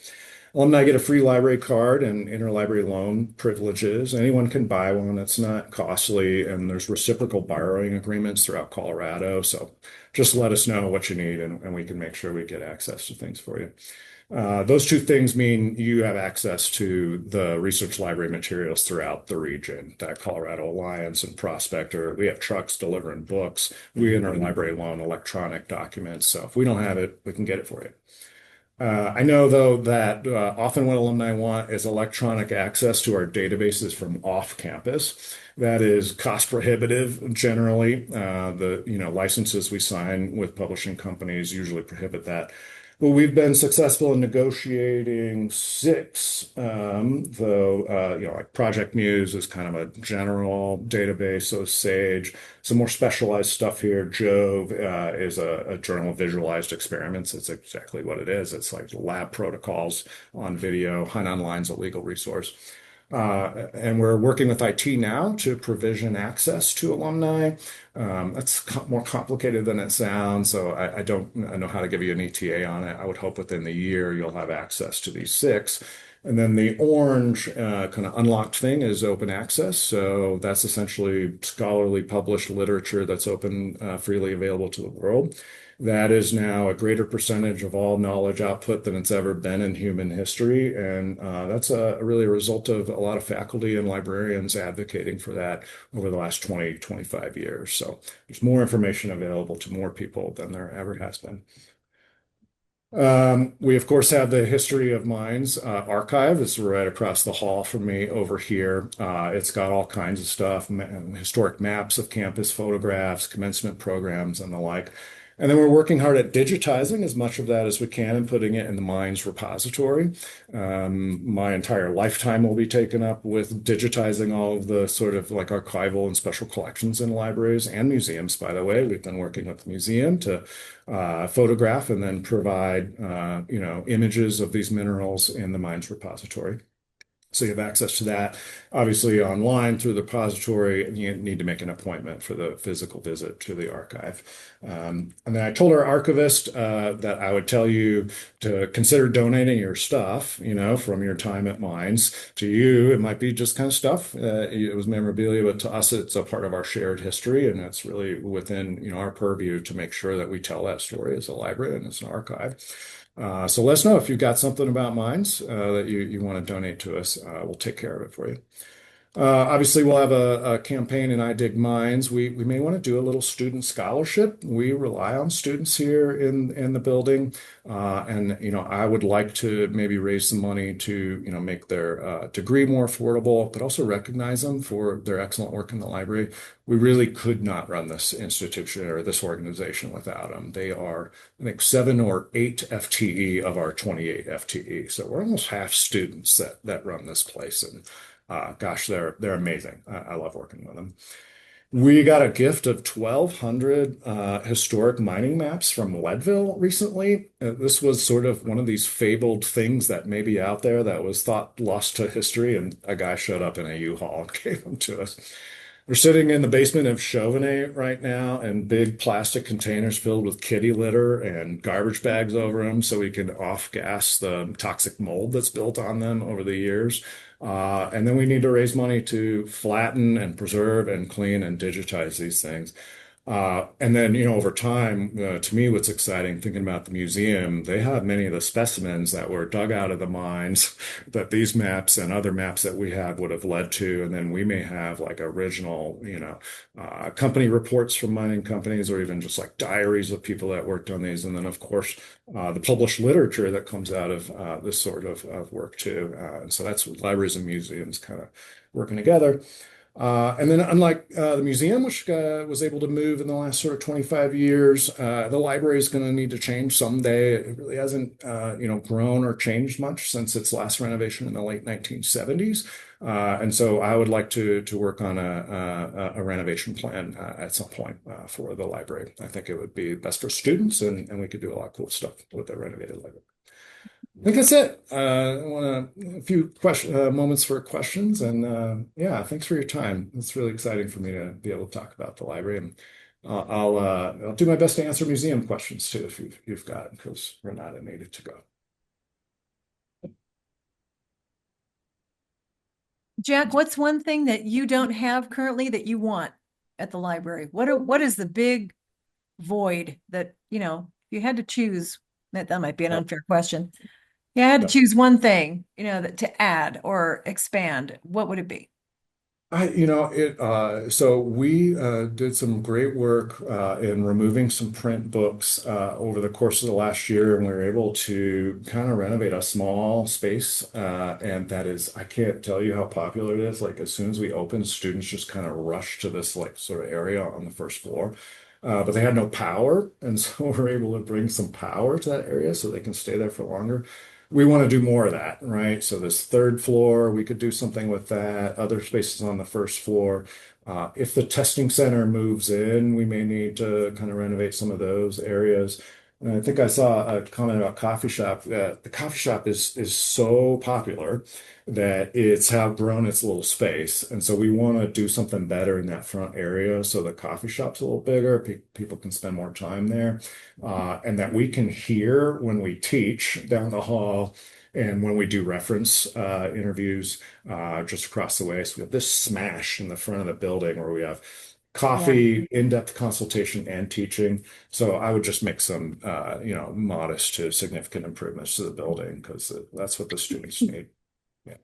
[SPEAKER 4] Alumni get a free library card and interlibrary loan privileges. Anyone can buy one. It's not costly, and there's reciprocal borrowing agreements throughout Colorado. So just let us know what you need, and we can make sure we get access to things for you. Those two things mean you have access to the research library materials throughout the region, that Colorado Alliance and Prospector. We have trucks delivering books. We interlibrary loan electronic documents. So if we don't have it, we can get it for you. I know, though, that often what alumni want is electronic access to our databases from off campus. That is cost prohibitive generally. The licenses we sign with publishing companies usually prohibit that. But we've been successful in negotiating 6, though, like Project Muse is kind of a general database, so Sage, some more specialized stuff here. Jove is a journal of visualized experiments. It's exactly what it is. It's like lab protocols on video. Hunt Online's a legal resource. And we're working with IT now to provision access to alumni. That's more complicated than it sounds, so I don't know how to give you an ETA on it. I would hope within the year you'll have access to these 6. And then the orange kind of unlocked thing is open access. So that's essentially scholarly published literature that's open, freely available to the world. That is now a greater percentage of all knowledge output than it's ever been in human history. And that's really a result of a lot of faculty and librarians advocating for that over the last 20, 25 years. So there's more information available to more people than there ever has been. We of course have the History of Mines archive. It's right across the hall from me over here. It's got all kinds of stuff, historic maps of campus, photographs, commencement programs, and the like. And then we're working hard at digitizing as much of that as we can and putting it in the Mines repository. My entire lifetime will be taken up with digitizing all of the sort of like archival and special collections in libraries and museums, by the way. We've been working with the museum to photograph and then provide images of these minerals in the Mines repository. So you have access to that. Obviously, online through the repository, you need to make an appointment for the physical visit to the archive. And then I told our archivist that I would tell you to consider donating your stuff, from your time at Mines. To you, it might be just kind of stuff. It was memorabilia, but to us, it's a part of our shared history, and it's really within, our purview to make sure that we tell that story as a library and as an archive. So let us know if you've got something about Mines that you want to donate to us. We'll take care of it for you. Obviously, we'll have a campaign in I Dig Mines. We may want to do a little student scholarship. We rely on students here in the building, and I would like to maybe raise some money to make their degree more affordable, but also recognize them for their excellent work in the library. We really could not run this institution or this organization without them. They are, I think, 7 or 8 FTE of our 28 FTE. So we're almost half students that run this place, and gosh, they're amazing. I love working with them. We got a gift of 1,200 historic mining maps from Leadville recently. This was sort of one of these fabled things that may be out there that was thought lost to history, and a guy showed up in a U-Haul and gave them to us. We're sitting in the basement of Chauvenet right now, and big plastic containers filled with kitty litter and garbage bags over them so we can off-gas the toxic mold that's built on them over the years. And then we need to raise money to flatten and preserve and clean and digitize these things. And then, over time, to me, what's exciting, thinking about the museum, they have many of the specimens that were dug out of the mines that these maps and other maps that we have would have led to. And then we may have like original, company reports from mining companies, or even just like diaries of people that worked on these. And then, of course, the published literature that comes out of this sort of work too. And so that's what libraries and museums kind of working together. And then unlike the museum, which was able to move in the last sort of 25 years, the library is going to need to change someday. It really hasn't, grown or changed much since its last renovation in the late 1970s. And so I would like to work on a renovation plan at some point for the library. I think it would be best for students, and we could do a lot of cool stuff with the renovated library. I think that's it. I want a few moments for questions, and yeah, thanks for your time. It's really exciting for me to be able to talk about the library, and I'll do my best to answer museum questions too if you've got, because Renata needed to go.
[SPEAKER 3] Jack, what's one thing that you don't have currently that you want at the library? What is the big void that, if you had to choose, that might be an unfair question. You had to choose one thing, that to add or expand, what would it be?
[SPEAKER 4] So we did some great work in removing some print books over the course of the last year, and we were able to kind of renovate a small space. And that is, I can't tell you how popular it is. Like as soon as we opened, students just kind of rushed to this like sort of area on the first floor. But they had no power, and so we're able to bring some power to that area so they can stay there for longer. We want to do more of that, right? So this third floor, we could do something with that. Other spaces on the first floor. If the testing center moves in, we may need to kind of renovate some of those areas. And I think I saw a comment about coffee shop. The coffee shop is so popular that it's outgrown its little space. And so we want to do something better in that front area so the coffee shop's a little bigger, people can spend more time there, and that we can hear when we teach down the hall and when we do reference interviews just across the way. So we have this smash in the front of the building where we have coffee, in-depth consultation, and teaching. So I would just make some, modest to significant improvements to the building because that's what the students need. Yeah.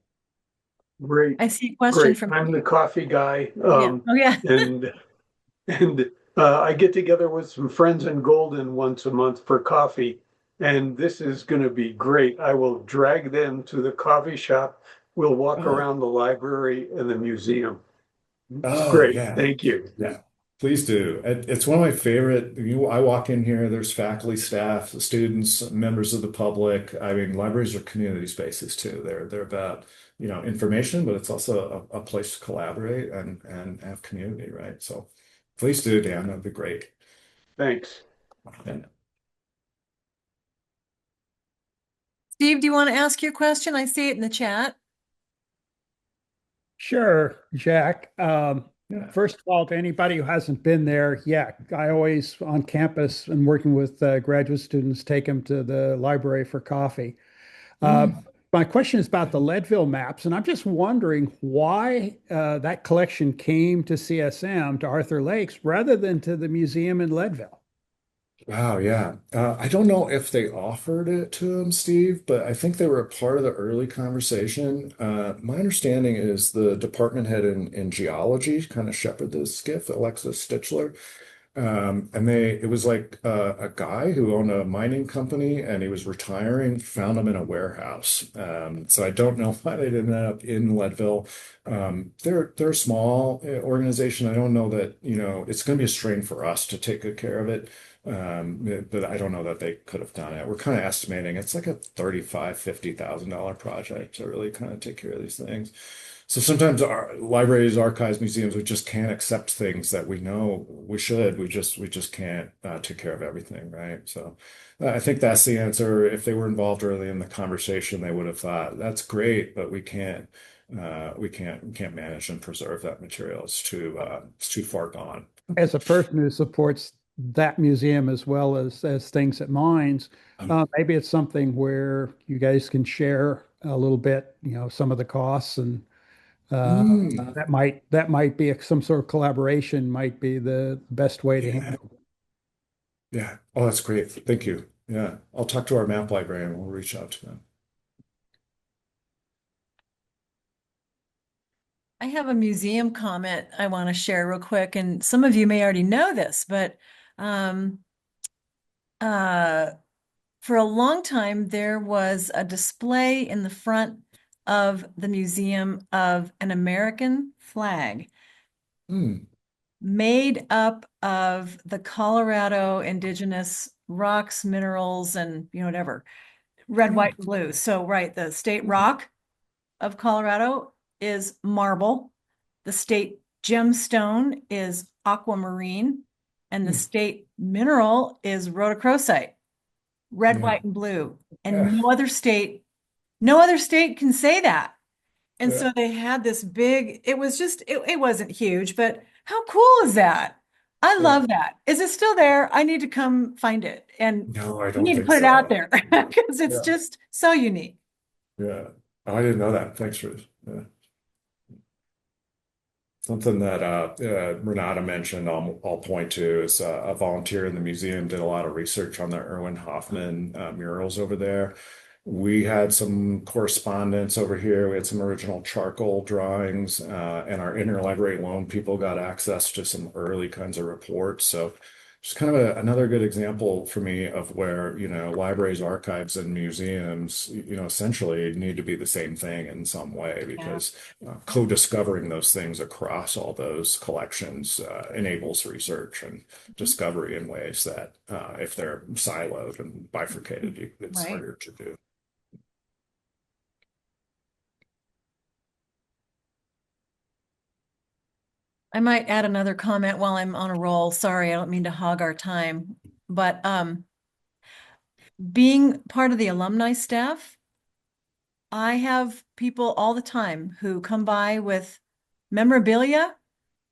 [SPEAKER 5] Great.
[SPEAKER 3] I see a question
[SPEAKER 5] Great.
[SPEAKER 3] from.
[SPEAKER 5] I'm the coffee guy.
[SPEAKER 3] Oh yeah.
[SPEAKER 5] and I get together with some friends in Golden once a month for coffee. and this is going to be great. I will drag them to the coffee shop. We'll walk
[SPEAKER 4] Oh,
[SPEAKER 5] around the library and the museum.
[SPEAKER 4] oh
[SPEAKER 5] Great.
[SPEAKER 4] yeah.
[SPEAKER 5] Thank you.
[SPEAKER 4] Yeah, please do. It's one of my favorite. I walk in here, there's faculty, staff, students, members of the public. I mean, libraries are community spaces too. They're about, information, but it's also a place to collaborate and have community, right? So please do, Dan. That'd be great.
[SPEAKER 5] Thanks.
[SPEAKER 4] And
[SPEAKER 3] Steve, do you want to ask your question? I see it in the chat.
[SPEAKER 6] Sure, Jack.
[SPEAKER 4] yeah.
[SPEAKER 6] First of all, to anybody who hasn't been there, yeah, I always on campus and working with graduate students take them to the library for coffee. My question is about the Leadville maps, and I'm just wondering why that collection came to CSM, to Arthur Lakes, rather than to the museum in Leadville.
[SPEAKER 4] Wow, yeah. I don't know if they offered it to him, Steve, but I think they were a part of the early conversation. My understanding is the department head in geology kind of shepherded the skiff, Alexis Stichler. And it was like a guy who owned a mining company and he was retiring, found them in a warehouse. So I don't know why they didn't end up in Leadville. They're a small organization. I don't know that, it's going to be a strain for us to take good care of it. But I don't know that they could have done it. We're kind of estimating it's like a $50,000 project to really kind of take care of these things. So sometimes our libraries, archives, museums, we just can't accept things that we know we should. We just can't take care of everything, right? So I think that's the answer. If they were involved early in the conversation, they would have thought that's great, but we can't manage and preserve that material. It's too far gone.
[SPEAKER 6] As a person who supports that museum as well as things at mines, maybe it's something where you guys can share a little bit, some of the costs and
[SPEAKER 4] Mm,
[SPEAKER 6] that might be some sort of collaboration might be the best way to
[SPEAKER 4] yeah,
[SPEAKER 6] handle it.
[SPEAKER 4] yeah. Oh, that's great. Thank you. Yeah, I'll talk to our map librarian. We'll reach out to them.
[SPEAKER 3] I have a museum comment I want to share real quick, and some of you may already know this, but um, uh, for a long time, there was a display in the front of the museum of an American flag
[SPEAKER 4] Mm,
[SPEAKER 3] made up of the Colorado indigenous rocks, minerals, and whatever, red, white, and blue. So, right, the state rock of Colorado is marble. The state gemstone is aquamarine, and the
[SPEAKER 4] mm,
[SPEAKER 3] state mineral is rhodochrosite, red,
[SPEAKER 4] yeah,
[SPEAKER 3] white, and blue.
[SPEAKER 4] yeah,
[SPEAKER 3] And no other state can say that. And
[SPEAKER 4] yeah,
[SPEAKER 3] so they had this big, it was just, it wasn't huge, but how cool is that? I
[SPEAKER 4] yeah.
[SPEAKER 3] love that. Is it still there? I need to come find it. And
[SPEAKER 4] No, I
[SPEAKER 3] we
[SPEAKER 4] don't
[SPEAKER 3] need to
[SPEAKER 4] think
[SPEAKER 3] put it out
[SPEAKER 4] so.
[SPEAKER 3] there because it's
[SPEAKER 4] Yeah,
[SPEAKER 3] just so unique.
[SPEAKER 4] yeah. Oh, I didn't know that. Thanks, Ruth. Yeah. Something that Renata mentioned, I'll point to is a volunteer in the museum did a lot of research on the Erwin Hoffman murals over there. We had some correspondence over here. We had some original charcoal drawings, and our interlibrary loan people got access to some early kinds of reports. So just kind of another good example for me of where, libraries, archives, and museums, essentially need to be the same thing in some way
[SPEAKER 3] Yeah.
[SPEAKER 4] because co-discovering those things across all those collections enables research and discovery in ways that if they're siloed and bifurcated, it's
[SPEAKER 3] Right.
[SPEAKER 4] harder to do.
[SPEAKER 3] I might add another comment while I'm on a roll. Sorry, I don't mean to hog our time, but being part of the alumni staff, I have people all the time who come by with memorabilia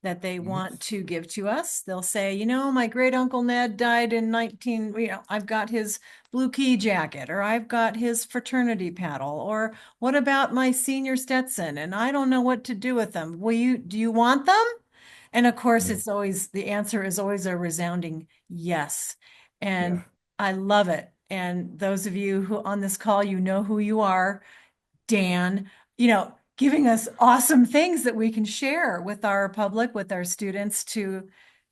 [SPEAKER 3] that they
[SPEAKER 4] Mhm.
[SPEAKER 3] want to give to us. They'll say, my great uncle Ned died in 19, I've got his blue key jacket, or I've got his fraternity paddle, or what about my senior Stetson? And I don't know what to do with them. Do you want them? And of course,
[SPEAKER 4] Yeah.
[SPEAKER 3] the answer is always a resounding yes. And
[SPEAKER 4] Yeah.
[SPEAKER 3] I love it. And those of you who on this call, you know who you are, Dan, giving us awesome things that we can share with our public, with our students to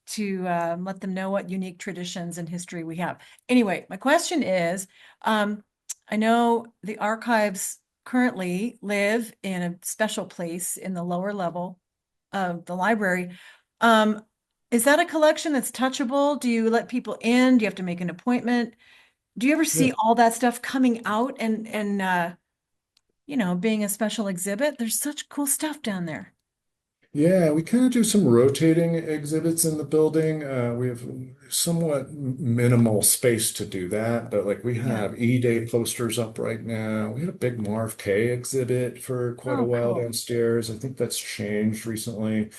[SPEAKER 3] to let them know what unique traditions and history we have. Anyway, my question is, I know the archives currently live in a special place in the lower level of the library. Is that a collection that's touchable? Do you let people in? Do you have to make an appointment? Do you ever see all that stuff coming out and being a special exhibit? There's such cool stuff down there.
[SPEAKER 4] Yeah, we kind of do some rotating exhibits in the building. We have somewhat minimal space to do that, but like we have E-Day posters up right now. We had a big Marv K exhibit for quite a
[SPEAKER 3] Oh,
[SPEAKER 4] while
[SPEAKER 3] cool.
[SPEAKER 4] downstairs. I think that's changed recently.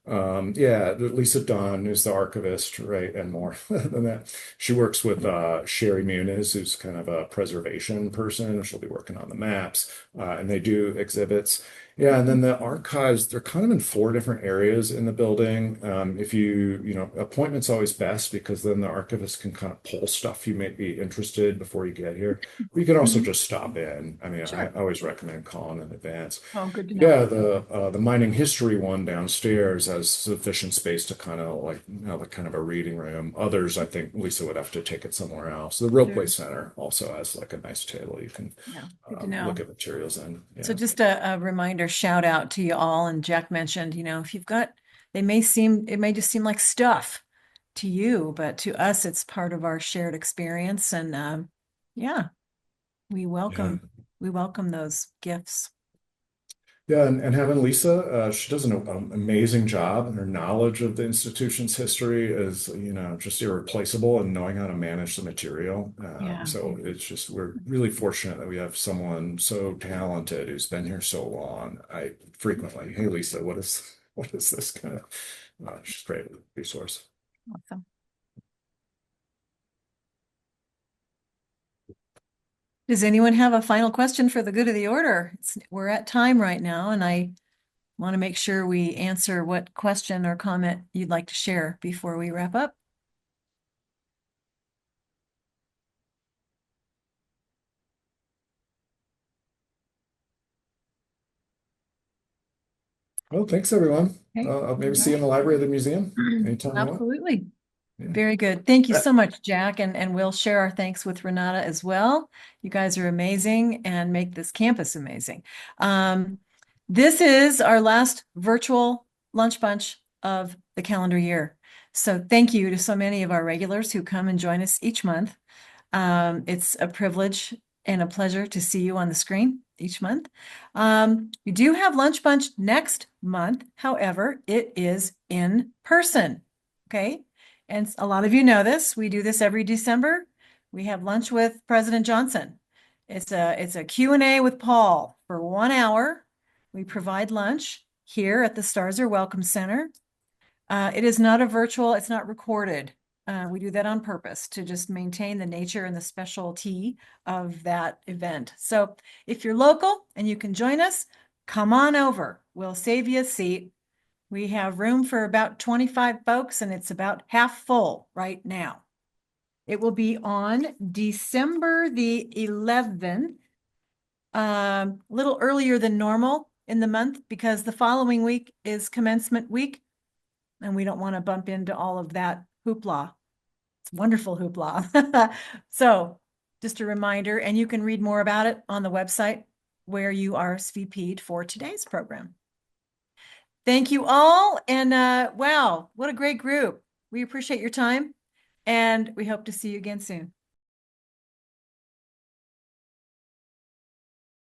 [SPEAKER 4] Yeah, Lisa Dunn is the archivist, right? And more than that. She works with Sherry Muniz, who's kind of a preservation person. She'll be working on the maps, and they do exhibits. Yeah, and then the archives, they're kind of in four different areas in the building. If appointment's always best because then the archivist can kind of pull stuff you may be interested before you get here. But you can also just stop in. I mean, I
[SPEAKER 3] Sure.
[SPEAKER 4] always recommend calling in advance.
[SPEAKER 3] Oh, good to know.
[SPEAKER 4] Yeah, the mining history one downstairs has sufficient space to kind of like have a kind of a reading room. Others, I think Lisa would have to take it somewhere else. The Ropeway Center also has like a nice table you can
[SPEAKER 3] Yeah, good to know.
[SPEAKER 4] look at materials in.
[SPEAKER 3] So
[SPEAKER 4] Yeah.
[SPEAKER 3] just a reminder, shout out to you all. And Jack mentioned, if you've got, it may just seem like stuff to you, but to us, it's part of our shared experience. And yeah, we welcome those gifts.
[SPEAKER 4] Yeah, and having Lisa, she does an amazing job, and her knowledge of the institution's history is, just irreplaceable and knowing how to manage the material.
[SPEAKER 3] Yeah.
[SPEAKER 4] So it's just, we're really fortunate that we have someone so talented who's been here so long. I frequently, hey, Lisa, what is this kind of, she's a great resource.
[SPEAKER 3] Awesome. Does anyone have a final question for the good of the order? We're at time right now, and I want to make sure we answer what question or comment you'd like to share before we wrap up.
[SPEAKER 4] Well, thanks, everyone.
[SPEAKER 3] Okay.
[SPEAKER 4] I'll maybe see you in the library of the museum anytime you want.
[SPEAKER 3] Absolutely.
[SPEAKER 4] Yeah.
[SPEAKER 3] Very good. Thank you so much, Jack. And we'll share our thanks with Renata as well. You guys are amazing and make this campus amazing. This is our last virtual lunch bunch of the calendar year. So thank you to so many of our regulars who come and join us each month. It's a privilege and a pleasure to see you on the screen each month. We do have lunch bunch next month. However, it is in person. Okay. And a lot of you know this. We do this every December. We have lunch with President Johnson. It's a Q&A with Paul for 1 hour. We provide lunch here at the Stars Are Welcome Center. It is not a virtual, it's not recorded. We do that on purpose to just maintain the nature and the specialty of that event. So if you're local and you can join us, come on over. We'll save you a seat. We have room for about 25 folks, and it's about half full right now. It will be on December the 11th, a little earlier than normal in the month because the following week is commencement week, and we don't want to bump into all of that hoopla. It's wonderful hoopla. So just a reminder, and you can read more about it on the website where you RSVP'd for today's program. Thank you all. And wow, what a great group. We appreciate your time, and we hope to see you again soon.